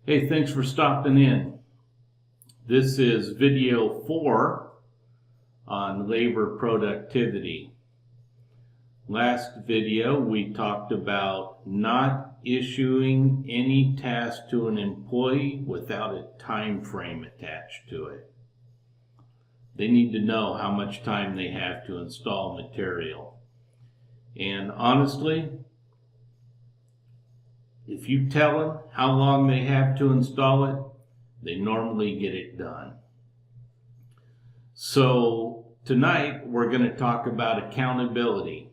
Hey, thanks for stopping in. This is video 4 on labor productivity. Last video we talked about not issuing any task to an employee without a time frame attached to it. They need to know how much time they have to install material. And honestly, if you tell them how long they have to install it, they normally get it done. So tonight we're going to talk about accountability.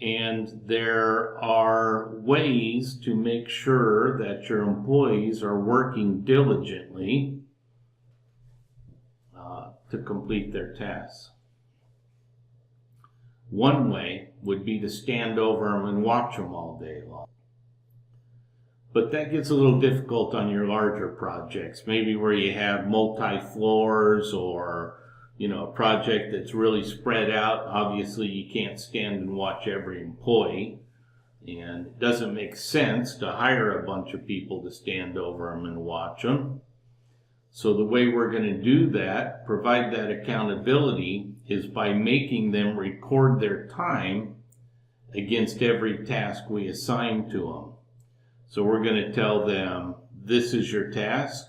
And there are ways to make sure that your employees are working diligently to complete their tasks. One way would be to stand over them and watch them all day long. But that gets a little difficult on your larger projects, maybe where you have multi-floors or, a project that's really spread out. Obviously, you can't stand and watch every employee, and it doesn't make sense to hire a bunch of people to stand over them and watch them. So the way we're going to do that, provide that accountability, is by making them record their time against every task we assign to them. So we're going to tell them, this is your task.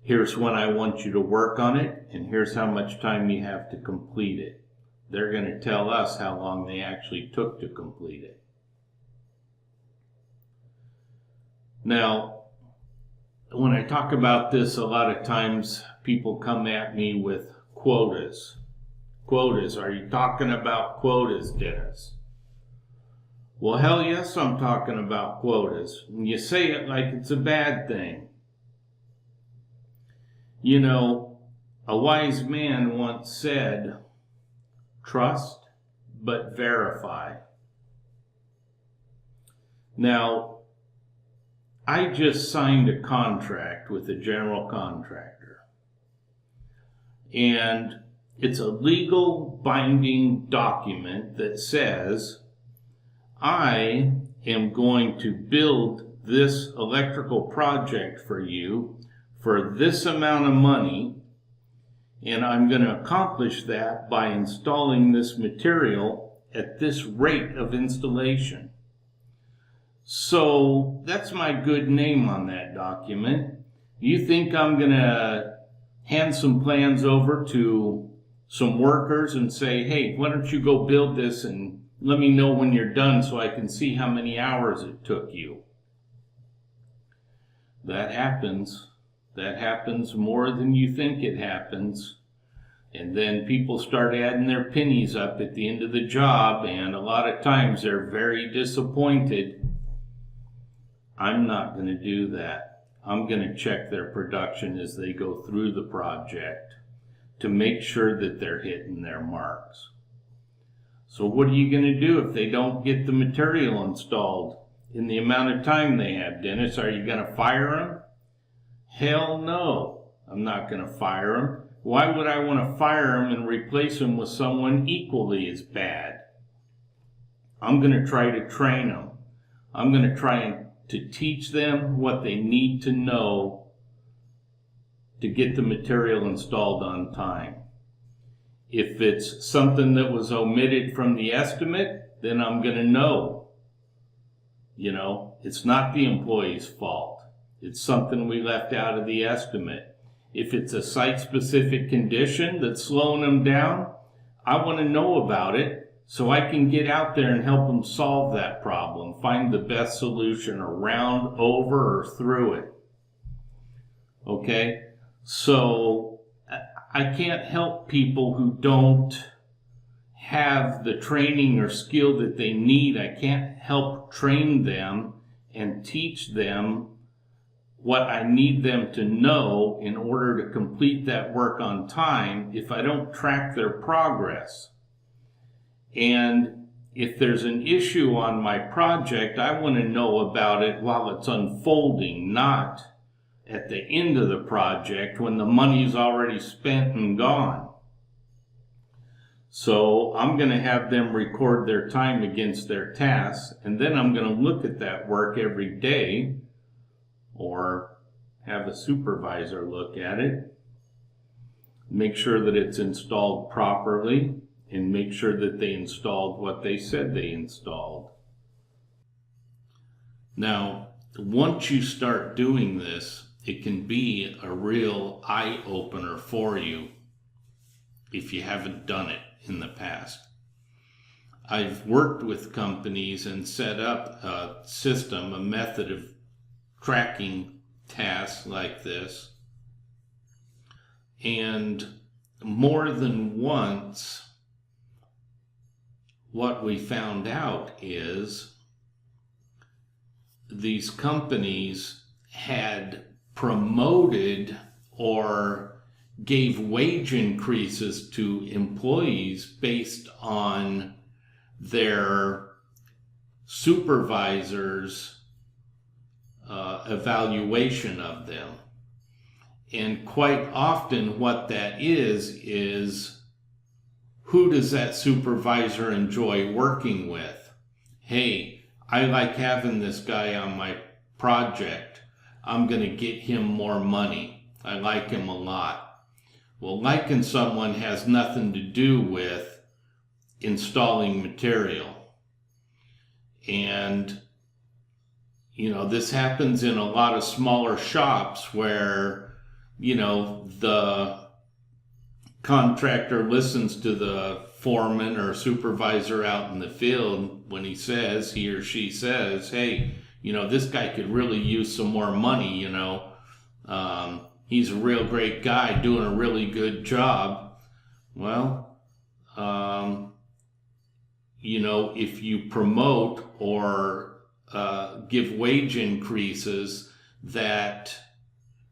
Here's when I want you to work on it, and here's how much time you have to complete it. They're going to tell us how long they actually took to complete it. Now, when I talk about this, a lot of times people come at me with quotas. Quotas, are you talking about quotas, Dennis? Well, hell yes, I'm talking about quotas. And you say it like it's a bad thing. A wise man once said, trust but verify. Now, I just signed a contract with a general contractor. And it's a legal binding document that says, I am going to build this electrical project for you for this amount of money, and I'm going to accomplish that by installing this material at this rate of installation. So that's my good name on that document. You think I'm going to hand some plans over to some workers and say, hey, why don't you go build this and let me know when you're done so I can see how many hours it took you? That happens. That happens more than you think it happens. And then people start adding their pennies up at the end of the job, and a lot of times they're very disappointed. I'm not going to do that. I'm going to check their production as they go through the project to make sure that they're hitting their marks. So what are you going to do if they don't get the material installed in the amount of time they have, Dennis? Are you going to fire them? Hell no, I'm not going to fire them. Why would I want to fire them and replace them with someone equally as bad? I'm going to try to train them. I'm going to try to teach them what they need to know to get the material installed on time. If it's something that was omitted from the estimate, then I'm going to know. It's not the employee's fault. It's something we left out of the estimate. If it's a site-specific condition that's slowing them down, I want to know about it so I can get out there and help them solve that problem, find the best solution around, over, or through it. Okay? So I can't help people who don't have the training or skill that they need. I can't help train them and teach them what I need them to know in order to complete that work on time if I don't track their progress. And if there's an issue on my project, I want to know about it while it's unfolding, not at the end of the project when the money's already spent and gone. So I'm going to have them record their time against their tasks, and then I'm going to look at that work every day or have a supervisor look at it. Make sure that it's installed properly, and make sure that they installed what they said they installed. Now, once you start doing this, it can be a real eye-opener for you if you haven't done it in the past. I've worked with companies and set up a system, a method of tracking tasks like this. And more than once, what we found out is these companies had promoted or gave wage increases to employees based on their supervisors' evaluation of them. And quite often what that is who does that supervisor enjoy working with? Hey, I like having this guy on my project. I'm going to get him more money. I like him a lot. Well, liking someone has nothing to do with installing material. And, you know, this happens in a lot of smaller shops where, you know, the contractor listens to the foreman or supervisor out in the field when he or she says, hey, you know, this guy could really use some more money, you know. He's a real great guy doing a really good job. Well, you know, if you promote or give wage increases that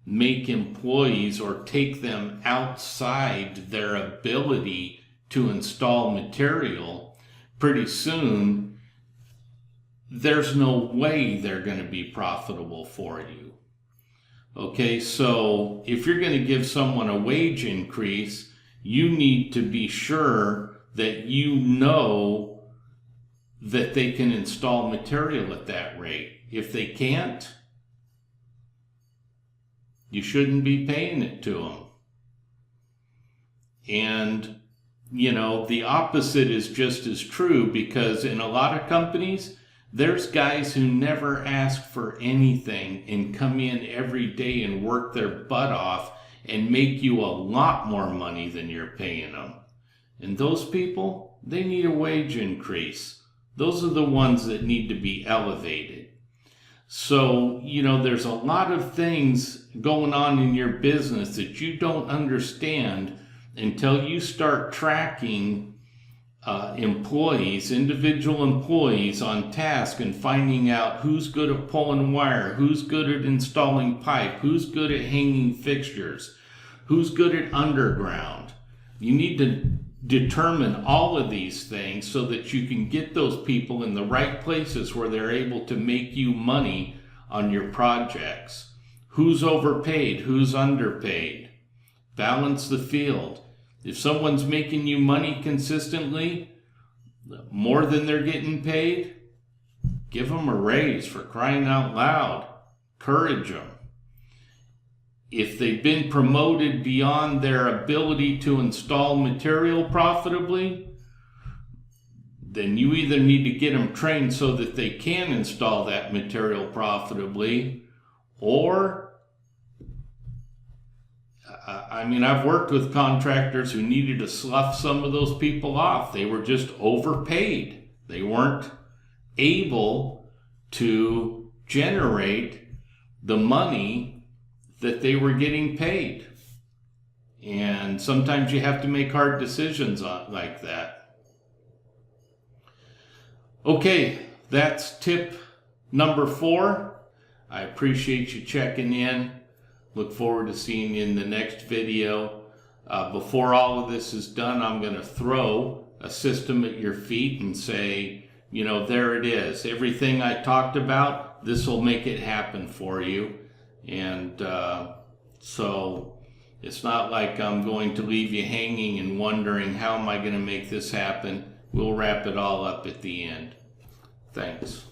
make employees or take them outside their ability to install material, pretty soon there's no way they're going to be profitable for you. Okay, so if you're going to give someone a wage increase, you need to be sure that you know that they can install material at that rate. If they can't, you shouldn't be paying it to them. And, you know, the opposite is just as true, because in a lot of companies, there's guys who never ask for anything and come in every day and work their butt off and make you a lot more money than you're paying them. And those people, they need a wage increase. Those are the ones that need to be elevated. So, you know, there's a lot of things going on in your business that you don't understand until you start tracking individual employees on task and finding out who's good at pulling wire, who's good at installing pipe, who's good at hanging fixtures, who's good at underground. You need to determine all of these things so that you can get those people in the right places where they're able to make you money on your projects. Who's overpaid, who's underpaid. Balance the field. If someone's making you money consistently, more than they're getting paid, give them a raise, for crying out loud. Encourage them. If they've been promoted beyond their ability to install material profitably, then you either need to get them trained so that they can install that material profitably, or I mean, I've worked with contractors who needed to slough some of those people off. They were just overpaid. They weren't able to generate the money that they were getting paid. And sometimes you have to make hard decisions like that. Okay, that's tip number 4. I appreciate you checking in. Look forward to seeing you in the next video. Before all of this is done, I'm going to throw a system at your feet and say, you know, there it is. Everything I talked about, this will make it happen for you. And so it's not like I'm going to leave you hanging and wondering, how am I going to make this happen? We'll wrap it all up at the end. Thanks.